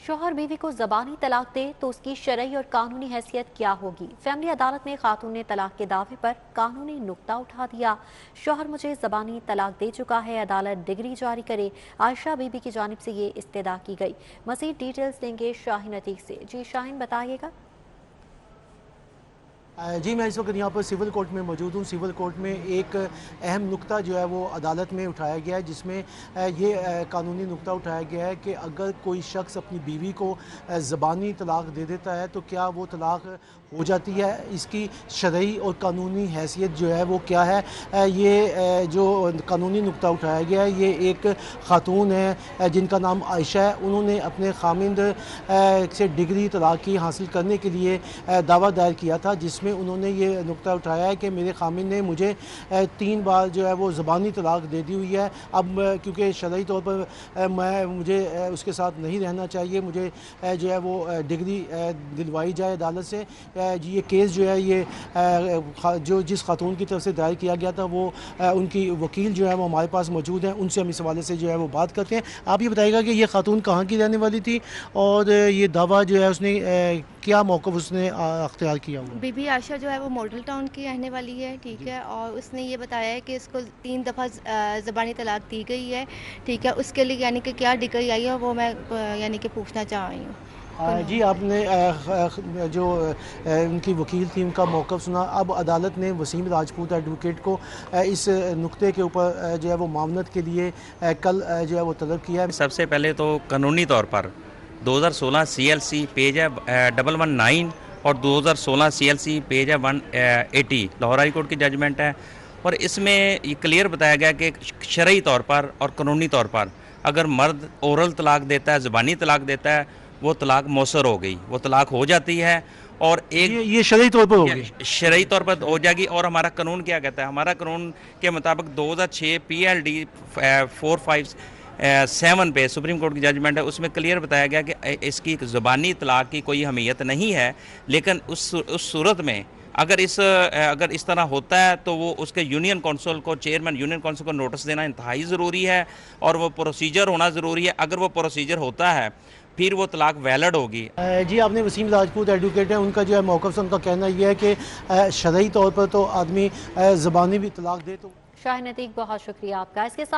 शौहर बीवी को ज़बानी तलाक दे तो उसकी शरई और कानूनी हैसियत क्या होगी। फैमिली अदालत में खातून ने तलाक के दावे पर कानूनी नुक्ता उठा दिया। शौहर मुझे ज़बानी तलाक दे चुका है, अदालत डिग्री जारी करे। आयशा बीबी की जानिब से ये इस्तदा की गई। मज़ीद डिटेल्स देंगे शाहीन अतीक से। जी शाहीन, बताइएगा। जी, मैं इस वक्त यहाँ पर सिविल कोर्ट में मौजूद हूँ। सिविल कोर्ट में एक अहम नुक्ता जो है वो अदालत में उठाया गया है, जिसमें ये कानूनी नुक्ता उठाया गया है कि अगर कोई शख्स अपनी बीवी को ज़बानी तलाक दे देता है तो क्या वो तलाक हो जाती है, इसकी शरई और कानूनी हैसियत जो है वो क्या है। ये जो कानूनी नुक्ता उठाया गया है, ये एक खातून है जिनका नाम आयशा है। उन्होंने अपने खामिंद से डिग्री तलाक की हासिल करने के लिए दावा दायर किया था, जिसमें उन्होंने ये नुक्ता उठाया है कि मेरे खामिन ने मुझे 3 बार जो है वो ज़बानी तलाक दे दी हुई है। अब क्योंकि शरई तौर पर मुझे उसके साथ नहीं रहना चाहिए, मुझे जो है वो डिग्री दिलवाई जाए अदालत से। ये केस जो है ये जो जिस खातून की तरफ से दायर किया गया था वो उनकी वकील जो है वो हमारे पास मौजूद हैं, उनसे हम इस हवाले से जो है वो बात करते हैं। आप ये बताइएगा कि ये खातून कहाँ की रहने वाली थी और ये दावा जो है उसने क्या मौक़िफ़ उसने अख्तियार किया हुआ। बीबी आशा जो है वो मॉडल टाउन की रहने वाली है, ठीक है। और उसने ये बताया है कि इसको 3 दफ़ा ज़बानी तलाक दी गई है, ठीक है। उसके लिए यानी कि क्या डिग्री आई है वो मैं यानी कि पूछना चाह रही हूँ। जी, आपने जो उनकी वकील थी उनका मौक़िफ़ सुना। अब अदालत ने वसीम राजपूत एडवोकेट को इस नुक्ते के ऊपर जो है वो मामलत के लिए कल जो है वो तलब किया है। सबसे पहले तो कानूनी तौर पर 2016 CLC पेज है 119 और 2016 CLC पेज है 180 लाहौर हाई कोर्ट की जजमेंट है। और इसमें ये क्लियर बताया गया कि शरई तौर पर और कानूनी तौर पर अगर मर्द ओरल तलाक देता है, ज़बानी तलाक देता है, वो तलाक मौसर हो गई, वो तलाक हो जाती है। और एक ये शरई तौर पर होगी, शरई तौर पर हो जाएगी। और हमारा कानून क्या कहता है, हमारा कानून के मुताबिक 2006 PLD 457 पे सुप्रीम कोर्ट की जजमेंट है, उसमें क्लियर बताया गया कि इसकी ज़बानी तलाक की कोई अहमियत नहीं है। लेकिन उस सूरत में अगर इस तरह होता है तो वो उसके यूनियन काउंसिल को, चेयरमैन यूनियन काउंसिल को नोटिस देना इंतहाई ज़रूरी है और वो प्रोसीजर होना ज़रूरी है। अगर वो प्रोसीजर होता है फिर वो तलाक वैलिड होगी। जी, आपने वसीम राजपूत एडवोकेट है, उनका जो है मौक़िफ़ से उनका कहना यह है कि शरई तौर पर तो आदमी ज़बानी भी तलाक दे तो। शाहीन अतीक, बहुत शुक्रिया आपका। इसके साथ